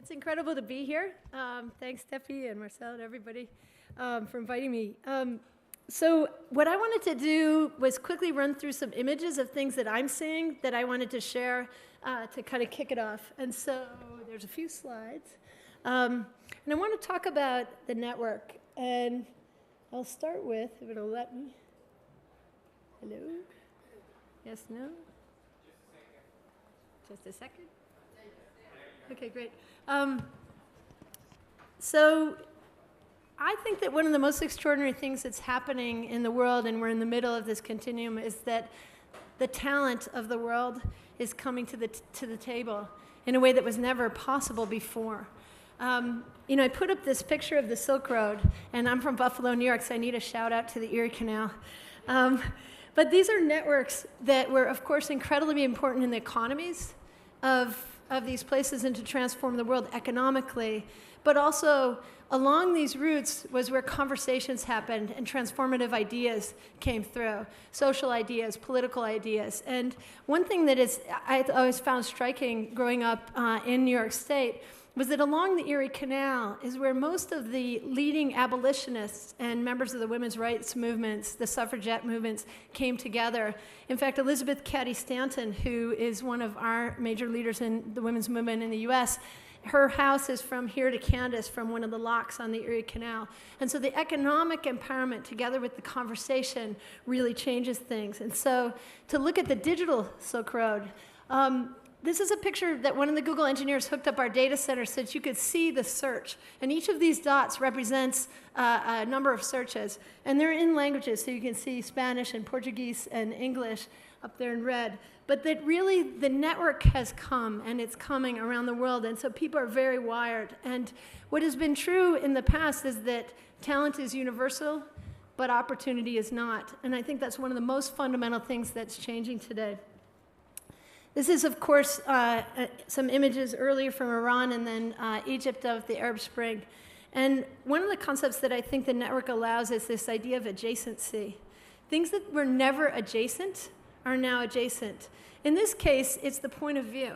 It's incredible to be here. Thanks, Steffi and Marcel and everybody for inviting me. So what I wanted to do was quickly run through some images of things that I'm seeing that I wanted to share to kind of kick it off. And so there's a few slides. And I want to talk about the network. And I'll start with, if it'll let me. Hello? Yes, no? Just a second. Okay, great. So I think that one of the most extraordinary things that's happening in the world, and we're in the middle of this continuum, is that the talent of the world is coming to the table in a way that was never possible before. I put up this picture of the Silk Road, and I'm from Buffalo, New York, so I need a shout out to the Erie Canal. But these are networks that were, of course, incredibly important in the economies of these places and to transform the world economically. But also, along these routes was where conversations happened and transformative ideas came through, social ideas, political ideas. And one thing that I always found striking growing up in New York State was that along the Erie Canal is where most of the leading abolitionists and members of the women's rights movements, the suffragette movements, came together. In fact, Elizabeth Cady Stanton, who is one of our major leaders in the women's movement in the US, her house is from here to Candace, from one of the locks on the Erie Canal. And so the economic empowerment together with the conversation really changes things. And so to look at the digital Silk Road, this is a picture that one of the Google engineers hooked up our data center so that you could see the search. And each of these dots represents a number of searches. And they're in languages, so you can see Spanish and Portuguese and English up there in red. But that really the network has come, and it's coming around the world. And so people are very wired. And what has been true in the past is that talent is universal, but opportunity is not. And I think that's one of the most fundamental things that's changing today. This is, of course, some images earlier from Iran and then Egypt of the Arab Spring. And one of the concepts that I think the network allows is this idea of adjacency. Things that were never adjacent are now adjacent. In this case, it's the point of view,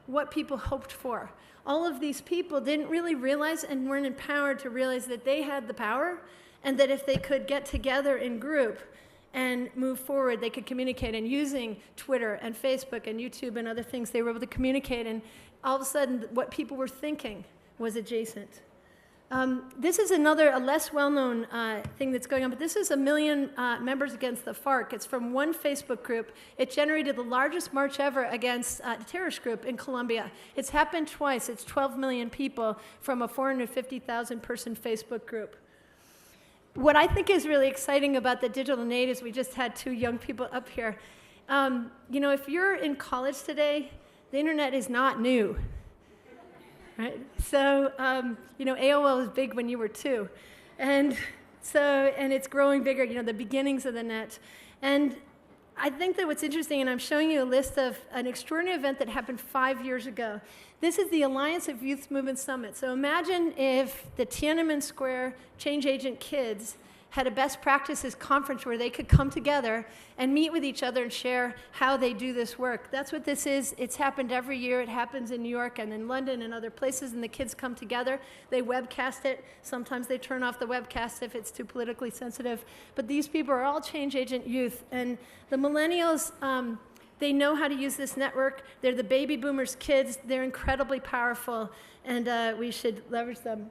what people hoped for. All of these people didn't really realize and weren't empowered to realize that they had the power and that if they could get together in group and move forward, they could communicate. And using Twitter and Facebook and YouTube and other things, they were able to communicate. And all of a sudden, what people were thinking was adjacent. This is a less well-known thing that's going on, but this is 1 million members against the FARC. It's from one Facebook group. It generated the largest march ever against a terrorist group in Colombia. It's happened twice. It's 12 million people from a 450,000 person Facebook group. What I think is really exciting about the digital natives, we just had 2 young people up here. If you're in college today, the internet is not new, right? So, AOL was big when you were 2. And it's growing bigger, the beginnings of the net. And I think that what's interesting, and I'm showing you a list of an extraordinary event that happened 5 years ago. This is the Alliance of Youth Movement Summit. So imagine if the Tiananmen Square Change Agent kids had a best practices conference where they could come together and meet with each other and share how they do this work. That's what this is. It's happened every year. It happens in New York and in London and other places, and the kids come together. They webcast it. Sometimes they turn off the webcast if it's too politically sensitive. But these people are all change agent youth. And the millennials, they know how to use this network. They're the baby boomers' kids. They're incredibly powerful, and we should leverage them.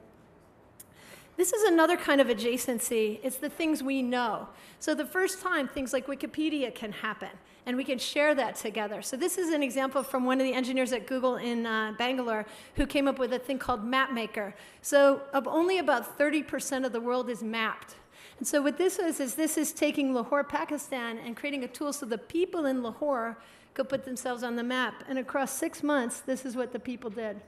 This is another kind of adjacency. It's the things we know. So the first time things like Wikipedia can happen, and we can share that together. So this is an example from one of the engineers at Google in Bangalore who came up with a thing called MapMaker. So only about 30% of the world is mapped. And so what this is taking Lahore, Pakistan, and creating a tool so the people in Lahore could put themselves on the map. And across 6 months, this is what the people did.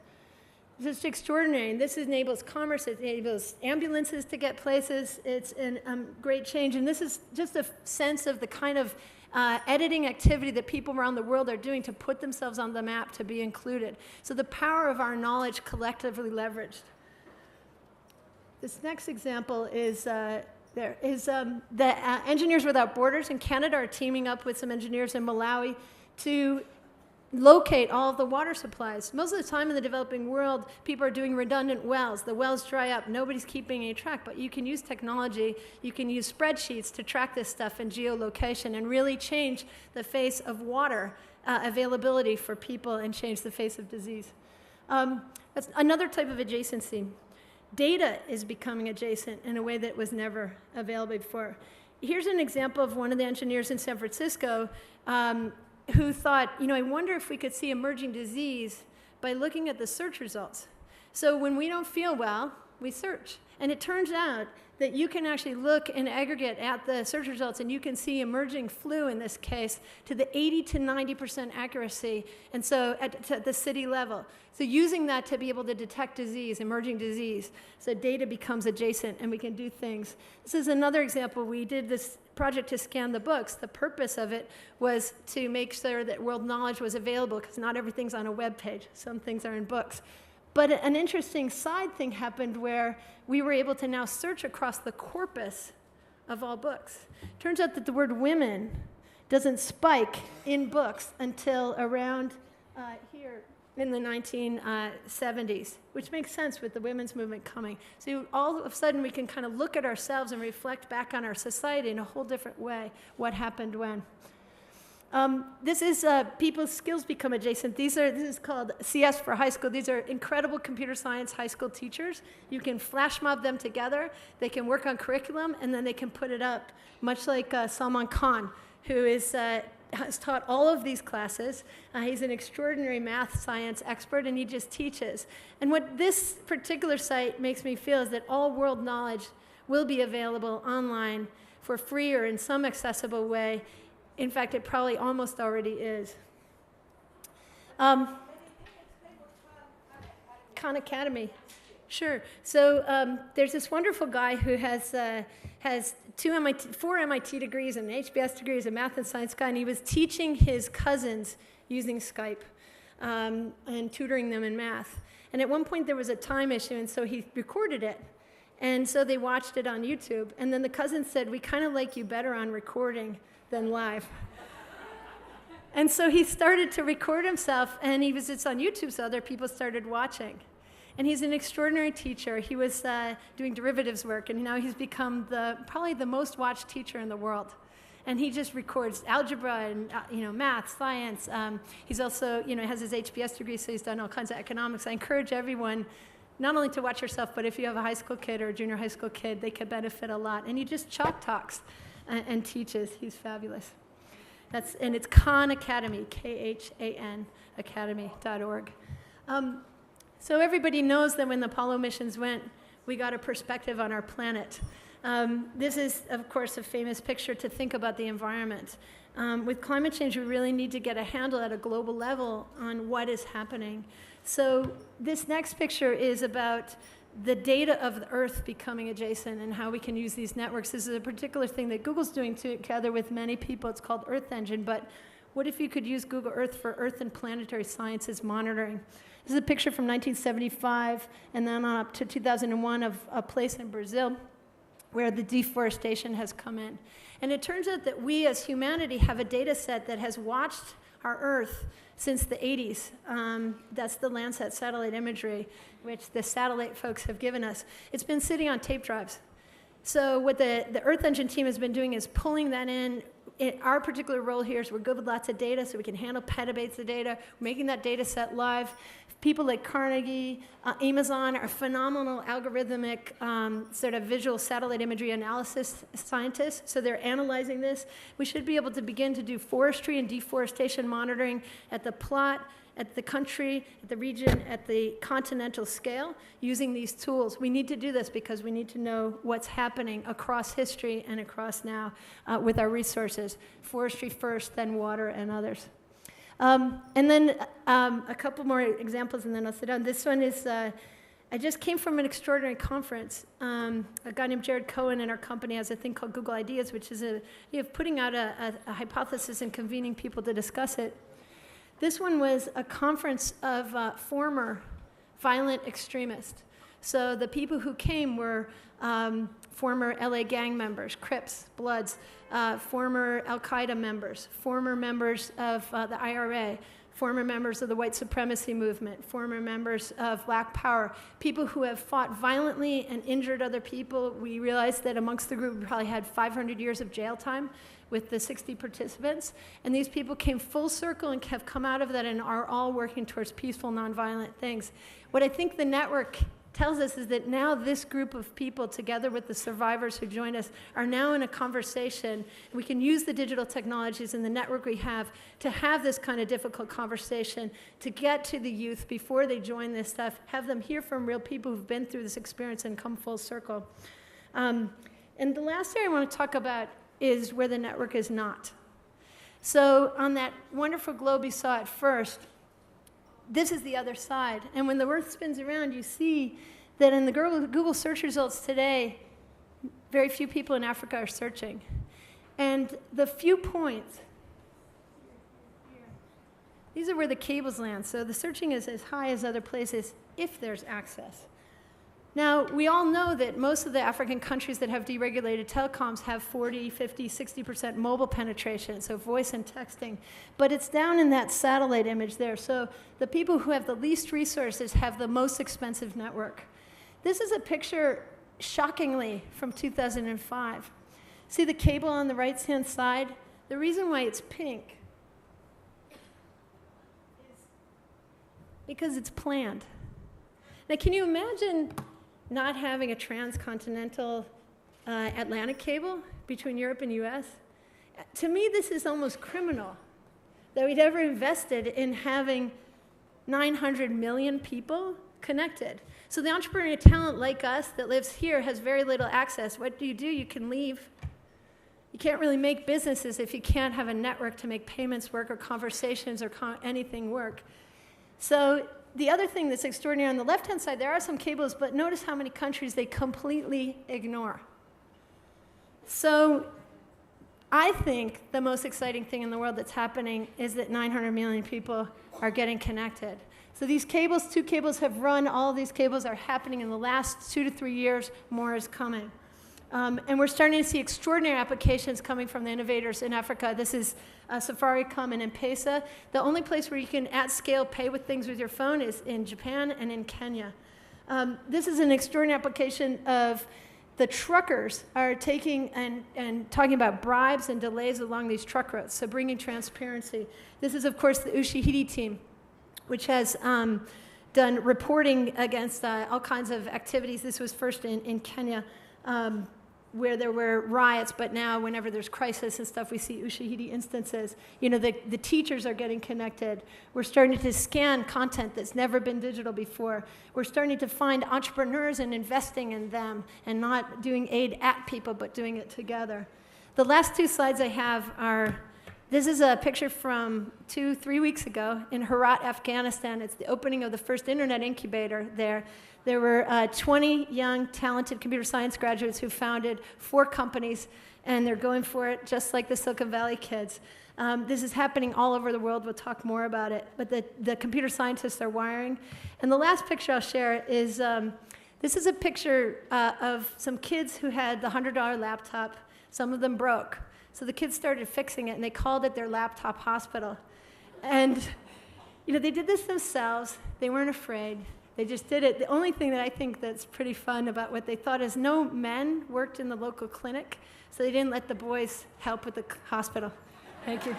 It's just extraordinary. And this enables commerce. It enables ambulances to get places. It's a great change. And this is just a sense of the kind of editing activity that people around the world are doing to put themselves on the map to be included. So the power of our knowledge collectively leveraged. This next example is the Engineers Without Borders in Canada are teaming up with some engineers in Malawi to locate all of the water supplies. Most of the time in the developing world, people are doing redundant wells. The wells dry up. Nobody's keeping any track, but you can use technology. You can use spreadsheets to track this stuff in geolocation and really change the face of water availability for people and change the face of disease. That's another type of adjacency. Data is becoming adjacent in a way that was never available before. Here's an example of one of the engineers in San Francisco who thought, I wonder if we could see emerging disease by looking at the search results. So when we don't feel well, we search. And it turns out that you can actually look in aggregate at the search results and you can see emerging flu in this case to the 80 to 90% accuracy, and so at the city level. So using that to be able to detect disease, emerging disease, so data becomes adjacent and we can do things. This is another example. We did this project to scan the books. The purpose of it was to make sure that world knowledge was available because not everything's on a web page. Some things are in books. But an interesting side thing happened where we were able to now search across the corpus of all books. Turns out that the word women doesn't spike in books until around here in the 1970s, which makes sense with the women's movement coming. So all of a sudden we can kind of look at ourselves and reflect back on our society in a whole different way, what happened when. This is people's skills become adjacent. This is called CS for high school. These are incredible computer science high school teachers. You can flash mob them together. They can work on curriculum, and then they can put it up, much like Salman Khan, who has taught all of these classes. He's an extraordinary math science expert, and he just teaches. And what this particular site makes me feel is that all world knowledge will be available online for free or in some accessible way. In fact, it probably almost already is. Khan Academy. Sure. So there's this wonderful guy who has 4 MIT degrees and an HBS degree. He's a math and science guy, and he was teaching his cousins using Skype and tutoring them in math. And at one point there was a time issue, and so he recorded it. And so they watched it on YouTube. And then the cousins said, "We kind of like you better on recording than live." And so he started to record himself, and it's on YouTube, so other people started watching. And he's an extraordinary teacher. He was doing derivatives work, and now he's become probably the most watched teacher in the world. And he just records algebra and math, science. He's also has his HBS degree, so he's done all kinds of economics. I encourage everyone not only to watch yourself, but if you have a high school kid or a junior high school kid, they could benefit a lot. And he just chalk talks and teaches. He's fabulous. And it's Khan Academy, Khan academy.org. So everybody knows that when the Apollo missions went, we got a perspective on our planet. This is, of course, a famous picture to think about the environment. With climate change, we really need to get a handle at a global level on what is happening. So this next picture is about the data of the Earth becoming adjacent and how we can use these networks. This is a particular thing that Google's doing together with many people. It's called Earth Engine, but what if you could use Google Earth for Earth and planetary sciences monitoring? This is a picture from 1975 and then on up to 2001 of a place in Brazil where the deforestation has come in. And it turns out that we as humanity have a data set that has watched our Earth since the 80s. That's the Landsat satellite imagery, which the satellite folks have given us. It's been sitting on tape drives. So what the Earth Engine team has been doing is pulling that in. Our particular role here is we're good with lots of data, so we can handle petabytes of data, making that data set live. People like Carnegie, Amazon are phenomenal algorithmic sort of visual satellite imagery analysis scientists, so they're analyzing this. We should be able to begin to do forestry and deforestation monitoring at the plot, at the country, at the region, at the continental scale, using these tools. We need to do this because we need to know what's happening across history and across now with our resources. Forestry first, then water and others. And then a couple more examples, and then I'll sit down. This one is, I just came from an extraordinary conference. A guy named Jared Cohen in our company has a thing called Google Ideas, which is putting out a hypothesis and convening people to discuss it. This one was a conference of former violent extremists. So the people who came were former LA gang members, Crips, Bloods, former Al-Qaeda members, former members of the IRA, former members of the white supremacy movement, former members of Black Power, people who have fought violently and injured other people. We realized that amongst the group, we probably had 500 years of jail time with the 60 participants. And these people came full circle and have come out of that and are all working towards peaceful, nonviolent things. What I think the network tells us is that now this group of people, together with the survivors who joined us, are now in a conversation. We can use the digital technologies and the network we have to have this kind of difficult conversation, to get to the youth before they join this stuff, have them hear from real people who've been through this experience and come full circle. And the last area I want to talk about is where the network is not. So on that wonderful globe you saw at first, this is the other side. And when the Earth spins around, you see that in the Google search results today, very few people in Africa are searching. And the few points, these are where the cables land. So the searching is as high as other places if there's access. Now, we all know that most of the African countries that have deregulated telecoms have 40, 50, 60% mobile penetration, so voice and texting. But it's down in that satellite image there. So the people who have the least resources have the most expensive network. This is a picture, shockingly, from 2005. See the cable on the right-hand side? The reason why it's pink is because it's planned. Now, can you imagine not having a transcontinental Atlantic cable between Europe and US? To me, this is almost criminal that we'd ever invested in having 900 million people connected. So the entrepreneurial talent like us that lives here has very little access. What do? You can leave. You can't really make businesses if you can't have a network to make payments work or conversations or anything work. So the other thing that's extraordinary on the left-hand side, there are some cables, but notice how many countries they completely ignore. So I think the most exciting thing in the world that's happening is that 900 million people are getting connected. So these cables, 2 cables have run, all of these cables are happening in the last 2 to 3 years, more is coming. And we're starting to see extraordinary applications coming from the innovators in Africa. This is Safaricom and M-Pesa. The only place where you can, at scale, pay with things with your phone is in Japan and in Kenya. This is an extraordinary application of the truckers are taking and talking about bribes and delays along these truck routes, so bringing transparency. This is, of course, the Ushahidi team, which has done reporting against all kinds of activities. This was first in Kenya, where there were riots, but now whenever there's crisis and stuff, we see Ushahidi instances. You know, the teachers are getting connected. We're starting to scan content that's never been digital before. We're starting to find entrepreneurs and investing in them and not doing aid at people, but doing it together. The last 2 slides I have are, this is a picture from 2-3 weeks ago in Herat, Afghanistan. It's the opening of the first internet incubator there. There were 20 young, talented computer science graduates who founded 4 companies, and they're going for it just like the Silicon Valley kids. This is happening all over the world. We'll talk more about it. But the computer scientists are wiring. And the last picture I'll share is, this is a picture of some kids who had the $100 laptop. Some of them broke. So the kids started fixing it, and they called it their laptop hospital. And you know, they did this themselves. They weren't afraid. They just did it. The only thing that I think that's pretty fun about what they thought is no men worked in the local clinic, so they didn't let the boys help with the hospital. Thank you.